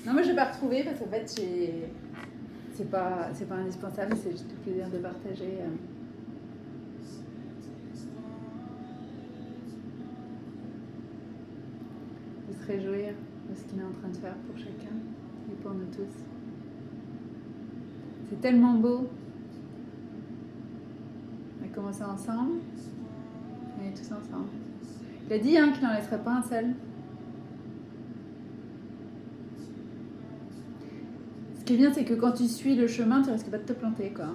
Non, moi je vais pas retrouver parce qu'en fait c'est pas indispensable, c'est juste le plaisir de partager, de se réjouir de ce qu'il est en train de faire pour chacun et pour nous tous. C'est tellement beau. On a commencé ensemble, on est tous ensemble. Il a dit hein, qu'il n'en laisserait pas un seul. Ce qui est bien, c'est que quand tu suis le chemin, tu risques pas de te planter, quoi.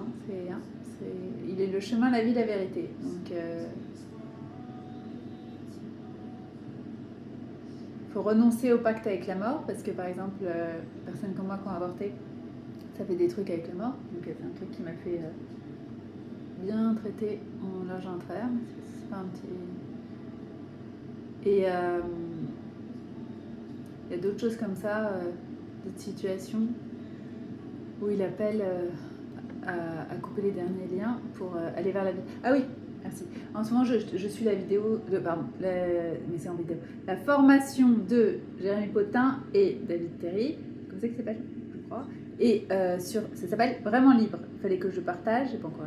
Il est le chemin, la vie, la vérité. Donc, faut renoncer au pacte avec la mort, parce que par exemple, les personnes comme moi qui ont avorté, ça fait des trucs avec la mort. Donc, c'est un truc qui m'a fait bien traiter en large en travers. C'est pas un petit. Et il y a d'autres choses comme ça, d'autres situations où il appelle à couper les derniers liens pour aller vers la vie. Ah oui, merci. En ce moment, je suis la vidéo de. Pardon, mais c'est en vidéo. La formation de Jérémy Potin et David Terry, comme ça que ça s'appelle, je crois. Et ça s'appelle Vraiment Libre. Il fallait que je partage. J'ai pas encore.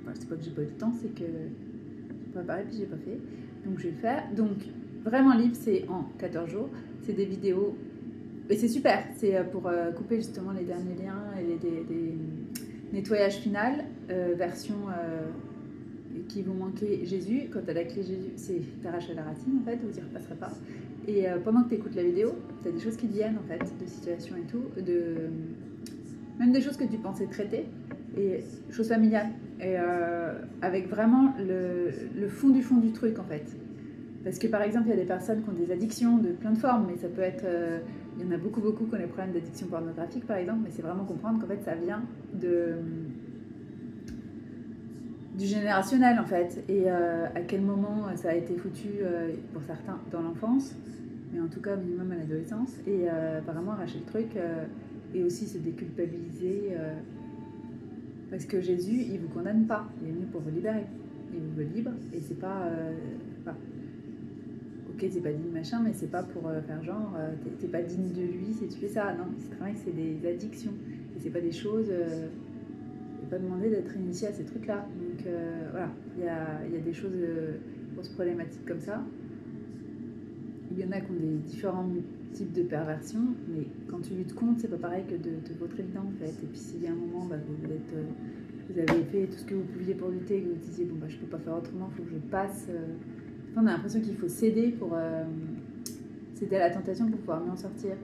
Enfin, c'est pas que j'ai pas eu le temps, c'est que j'ai préparé puis j'ai pas fait. Donc je vais le faire. Donc Vraiment Libre, c'est en 14 jours. C'est des vidéos. Et c'est super. C'est pour couper justement les derniers liens et des nettoyage final, version qui vont manquer Jésus. Quand tu as la clé Jésus, c'est t'arraches à la racine en fait, vous y repasserez pas. Et pendant que tu écoutes la vidéo, tu as des choses qui te viennent en fait, de situations et tout, même des choses que tu pensais traiter, et choses familiales. Et avec vraiment le fond du truc en fait. Parce que par exemple, il y a des personnes qui ont des addictions de plein de formes, mais ça peut être. Il y en a beaucoup qui ont des problèmes d'addiction pornographique par exemple, mais c'est vraiment comprendre qu'en fait ça vient du générationnel en fait, et à quel moment ça a été foutu pour certains dans l'enfance, mais en tout cas minimum à l'adolescence, et apparemment arracher le truc et aussi se déculpabiliser parce que Jésus il vous condamne pas, il est venu pour vous libérer, il vous veut libre, et c'est pas. Ok, c'est pas digne machin, mais c'est pas pour faire genre t'es pas digne de lui si tu fais ça. Non, c'est vrai que c'est des addictions et c'est pas des choses. Pas demandé d'être initié à ces trucs-là. Donc voilà, il y a des choses, grosses problématiques comme ça. Il y en a qui ont des différents types de perversions, mais quand tu luttes contre, c'est pas pareil que de te vautrer dedans en fait. Et puis s'il y a un moment, vous avez fait tout ce que vous pouviez pour lutter, et que vous disiez bon bah je peux pas faire autrement, il faut que je passe. On a l'impression qu'il faut céder pour céder à la tentation pour pouvoir mieux en sortir.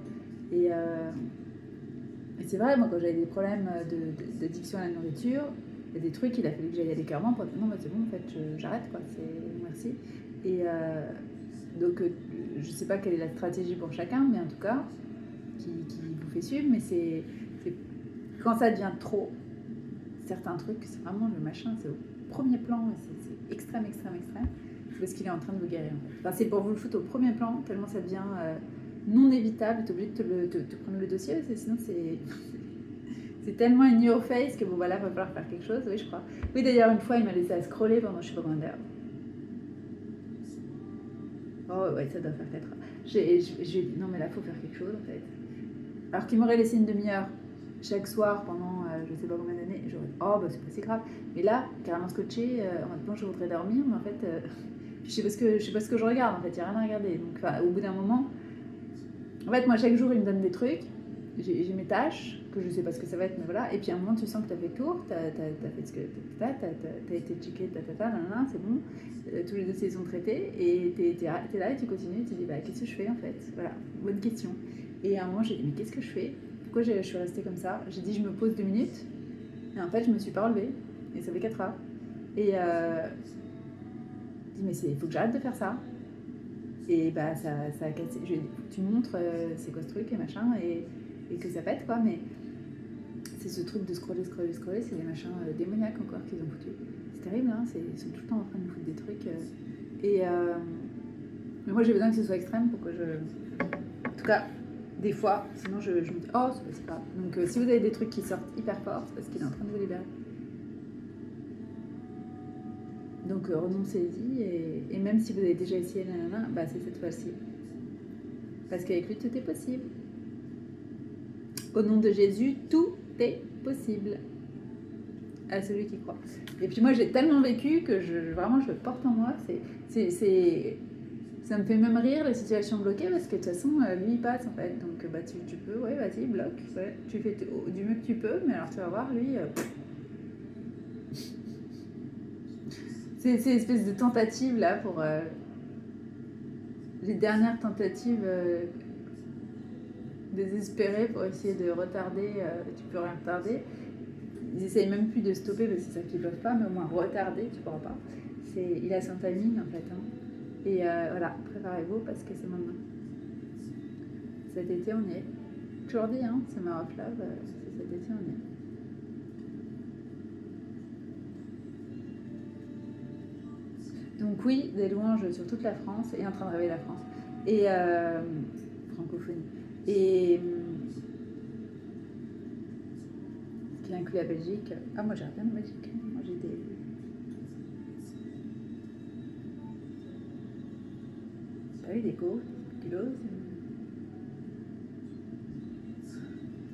Et c'est vrai, moi quand j'avais des problèmes d'addiction à la nourriture, il y a des trucs, il a fallu que j'aille aller clairement pour dire non, bah c'est bon, en fait, j'arrête, quoi, merci. Et donc, je sais pas quelle est la stratégie pour chacun, mais en tout cas, qui vous fait suivre, mais c'est quand ça devient trop, certains trucs, c'est vraiment le machin, c'est au premier plan, c'est extrême, parce qu'il est en train de vous guérir. En fait. Enfin, c'est pour vous le foutre au premier plan, tellement ça devient non évitable, tu es obligé de prendre le dossier, parce que sinon c'est tellement in your face que bon voilà, il va falloir faire quelque chose, oui je crois. Oui d'ailleurs une fois il m'a laissé à scroller pendant je sais pas combien d'heures. Oh ouais, ça doit faire 4 heures. J'ai dit non mais là faut faire quelque chose en fait. Alors qu'il m'aurait laissé une demi-heure chaque soir pendant je sais pas combien d'années, j'aurais dit oh bah c'est pas si grave. Mais là, carrément scotché, en mode bon je voudrais dormir, mais en fait je sais pas ce que je regarde en fait, il n'y a rien à regarder. Donc au bout d'un moment, en fait moi chaque jour il me donne des trucs, j'ai mes tâches, que je sais pas ce que ça va être, mais voilà. Et puis à un moment, tu sens que tu as fait le tour, tu as fait ce que tu as été checké, c'est bon, tous les dossiers sont traités, et tu es là et tu continues, et tu te dis, bah, qu'est-ce que je fais en fait? Voilà, bonne question. Et à un moment, j'ai dit, mais qu'est-ce que je fais? Pourquoi je suis restée comme ça? J'ai dit, je me pose 2 minutes, et en fait, je me suis pas relevée, et ça fait 4 heures. Et je dis, mais il faut que j'arrête de faire ça. Et bah, ça a cassé. Je lui ai dit, tu me montres c'est quoi ce truc et machin, et que ça pète quoi, mais c'est ce truc de scroller, c'est des machins démoniaques encore qu'ils ont foutu. C'est terrible, hein, ils sont tout le temps en train de nous foutre des trucs. Mais moi j'ai besoin que ce soit extrême pour que je. En tout cas, des fois, sinon je me dis, oh, c'est pas grave. Donc si vous avez des trucs qui sortent hyper fort, c'est parce qu'il est en train de vous libérer. Donc renoncez-y, et même si vous avez déjà essayé, bah, c'est cette fois-ci. Parce qu'avec lui, tout est possible. Au nom de Jésus, tout est possible à celui qui croit. Et puis moi, j'ai tellement vécu que vraiment, je le porte en moi. Ça me fait même rire les situations bloquées parce que de toute façon, lui, il passe en fait. Donc, bah, tu peux, ouais, vas-y, bloque. Ouais. Tu fais du mieux que tu peux, mais alors tu vas voir, lui. C'est une espèce de tentative là pour. Les dernières tentatives désespérées pour essayer de retarder. Tu peux rien retarder. Ils essayent même plus de stopper parce que c'est ça qu'ils peuvent pas, mais au moins retarder, tu pourras pas. Il a son timing en fait. Hein. Et voilà, préparez-vous parce que c'est maintenant. Cet été, on y est. Toujours dit, hein, c'est ma off love, c'est cet été, on y est. Donc oui, des louanges sur toute la France et en train de rêver la France. Et francophonie. Et ce qui inclut la Belgique. Ah, moi j'ai rien de Belgique. Moi j'ai des... T'as vu des kilos,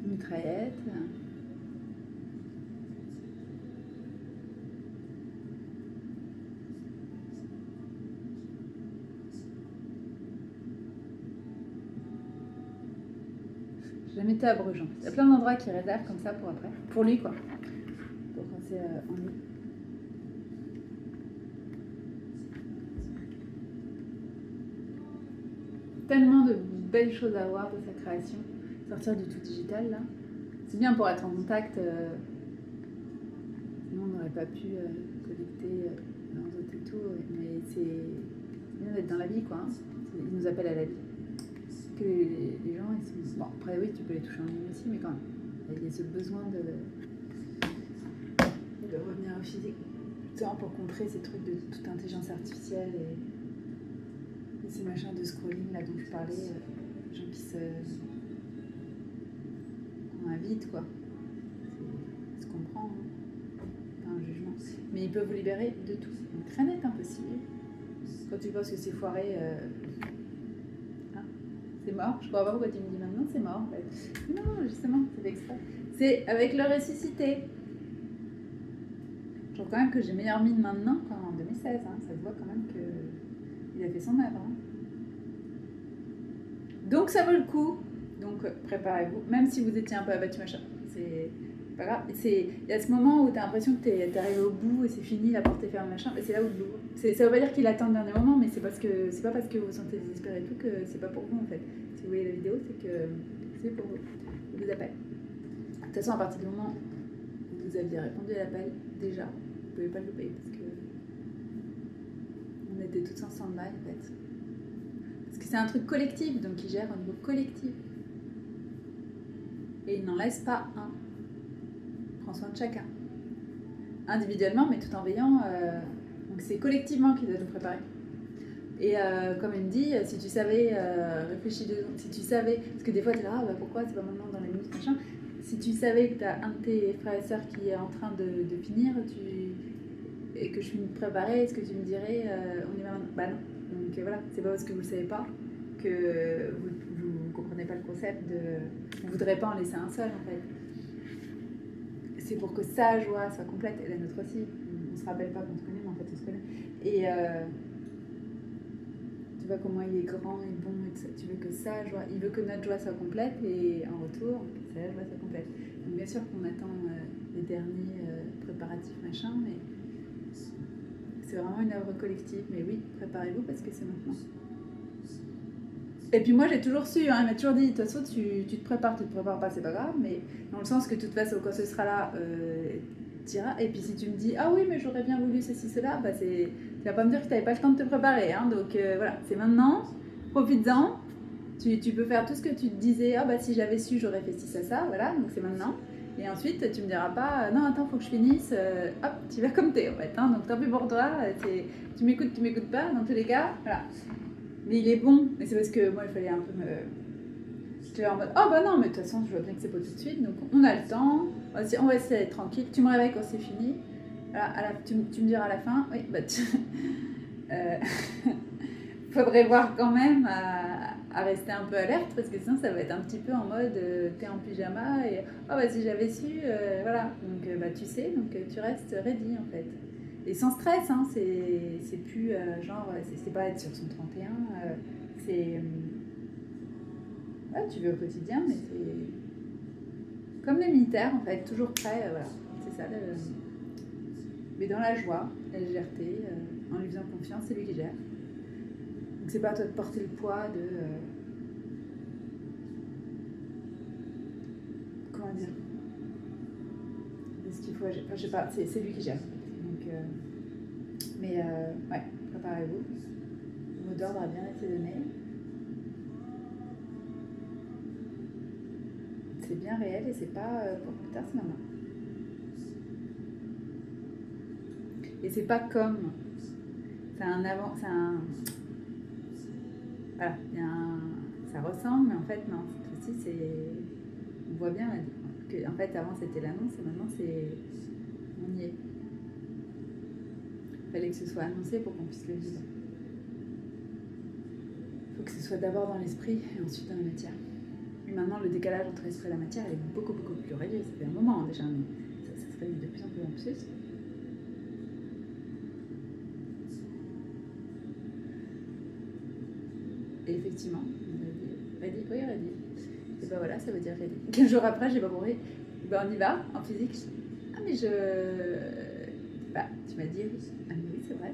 mitraillette. J'ai jamais été à Bruges. Il y a plein d'endroits qui réservent comme ça pour après. Pour lui, quoi. Pour quand c'est en lui. Tellement de belles choses à voir de sa création. Sortir du tout digital, là. C'est bien pour être en contact. Sinon, on n'aurait pas pu connecter dans d'autres et tout. Mais c'est bien d'être dans la vie, quoi. Hein. Il nous appelle à la vie. Que les gens, ils sont... Bon, après, oui, tu peux les toucher en ligne aussi, mais quand même, il y a ce besoin de revenir au physique. Justement pour contrer ces trucs de toute intelligence artificielle et ces machins de scrolling là dont je parlais, les gens qui on invite, quoi. C'est ce qu'on prend, hein. Pas un jugement. Mais ils peuvent vous libérer de tout. Donc, rien n'est impossible. Quand tu penses que c'est foiré... c'est mort, je crois pas pourquoi tu me dis maintenant c'est mort en fait. Non, justement, c'est exprès. C'est avec le ressuscité. Je trouve quand même que j'ai meilleure mine maintenant qu'en 2016. Hein. Ça se voit quand même qu'il a fait son œuvre. Hein. Donc ça vaut le coup. Donc préparez-vous. Même si vous étiez un peu abattu, machin. C'est pas grave. Il y a ce moment où tu as l'impression que tu es arrivé au bout et c'est fini, la porte est fermée, machin. Mais c'est là où le bout. Ça veut pas dire qu'il attend le dernier moment, mais c'est pas parce que vous vous sentez désespéré et tout que c'est pas pour vous en fait. Si vous voyez la vidéo, c'est que c'est pour vous. Il vous appelle. De toute façon, à partir du moment où vous aviez répondu à l'appel, déjà, vous ne pouvez pas le louper parce que on était tous ensemble là en fait. Parce que c'est un truc collectif, donc il gère au niveau collectif. Et il n'en laisse pas un. Il prend soin de chacun. Individuellement, mais tout en veillant. Donc c'est collectivement qu'il doit nous préparer. Et comme il me dit, si tu savais, réfléchis 2 secondes, si tu savais, parce que des fois tu es là, ah, bah, pourquoi c'est pas maintenant dans les minutes, machin. Si tu savais que tu as un de tes frères et sœurs qui est en train de finir, et que je suis préparée, est-ce que tu me dirais, on y va maintenant? Bah non. Donc voilà, c'est pas parce que vous le savez pas que vous comprenez pas le concept de... Vous voudrez pas en laisser un seul en fait. C'est pour que sa joie soit complète, et la nôtre aussi. On se rappelle pas qu'on se connaît, mais en fait on se connaît. Et tu vois comment il est grand et bon, et ça. Tu veux que sa joie, il veut que notre joie soit complète, et en retour, que sa joie soit complète. Donc bien sûr qu'on attend les derniers préparatifs, machin, mais c'est vraiment une œuvre collective. Mais oui, préparez-vous parce que c'est maintenant. Et puis moi j'ai toujours su, hein, il m'a toujours dit, de toute façon tu te prépares pas, c'est pas grave, mais dans le sens que de toute façon quand ce sera là, t'iras. Et puis si tu me dis, ah oui mais j'aurais bien voulu ceci, cela, bah tu vas pas me dire que tu n'avais pas le temps de te préparer, hein, donc voilà, c'est maintenant, profites-en, tu peux faire tout ce que tu te disais, ah bah si j'avais su j'aurais fait ci, ça, voilà, donc c'est maintenant. Et ensuite tu me diras pas, non attends faut que je finisse, hop, tu vas comme t'es en fait, hein, donc tant pis pour toi, tu m'écoutes pas, dans tous les cas, voilà. Mais il est bon, mais c'est parce que moi il fallait un peu me... J'étais en mode, oh bah non, mais de toute façon je vois bien que c'est pas tout de suite, donc on a le temps, on va essayer d'être tranquille, tu me réveilles quand c'est fini, voilà, tu me diras à la fin, oui, bah faudrait voir quand même à rester un peu alerte parce que sinon ça va être un petit peu en mode t'es en pyjama et oh bah si j'avais su, voilà. Donc bah tu sais, donc tu restes ready en fait. Et sans stress, hein, c'est plus genre, c'est pas être sur son 31, c'est. Ouais, tu veux au quotidien, mais c'est. Comme les militaires en fait, toujours prêt, voilà. C'est ça, mais dans la joie, la légèreté, en lui faisant confiance, c'est lui qui gère. Donc c'est pas à toi de porter le poids de. Comment dire, de ce qu'il faut agir. Enfin, je sais pas, c'est lui qui gère. Donc, ouais, préparez-vous. Le mot d'ordre a bien été donné. C'est bien réel et c'est pas pour plus tard, c'est maintenant. Et c'est pas comme. C'est un avant. C'est un. Voilà, il y a un, ça ressemble, mais en fait, non. Cette fois-ci, c'est. On voit bien que, en fait, avant c'était l'annonce et maintenant c'est. On y est. Il fallait que ce soit annoncé pour qu'on puisse le vivre. Il faut que ce soit d'abord dans l'esprit et ensuite dans la matière. Et maintenant, le décalage entre l'esprit et la matière est beaucoup, beaucoup plus réduit. Ça fait un moment déjà, mais ça se réduit de plus en plus. Et effectivement, ready, oui, ready. Et ben voilà, ça veut dire ready. 15 jours après, j'ai pas compris. Ben on y va, en physique. Ah, mais je. Bah, tu m'as dit oui. Ah, mais oui, c'est vrai.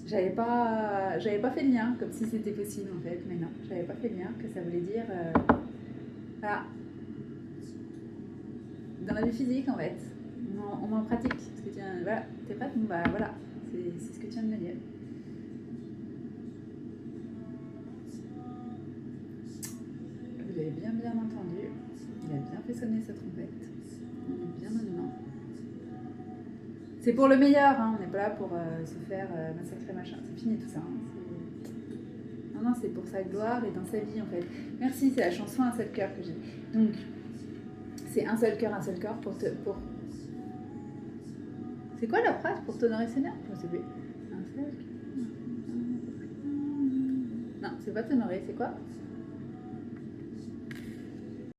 J'avais pas fait le lien, comme si c'était possible en fait, mais non, j'avais pas fait le lien, que ça voulait dire. Voilà. Dans la vie physique en fait, on met en pratique. Ce que tu viens, voilà, t'es prête? Bon, bah voilà, c'est ce que tu viens de me dire. Vous avez bien entendu. Il a bien fait sonner sa trompette. On est bien maintenant. C'est pour le meilleur, hein. On n'est pas là pour se faire massacrer machin. C'est fini tout ça. Hein. Non, non, c'est pour sa gloire et dans sa vie en fait. Merci, c'est la chanson Un seul cœur que j'ai. Donc, c'est un seul cœur pour te. Pour... C'est quoi la phrase pour t'honorer Seigneur? Je ne sais plus. Un seul cœur. Non, c'est pas t'honorer, c'est quoi?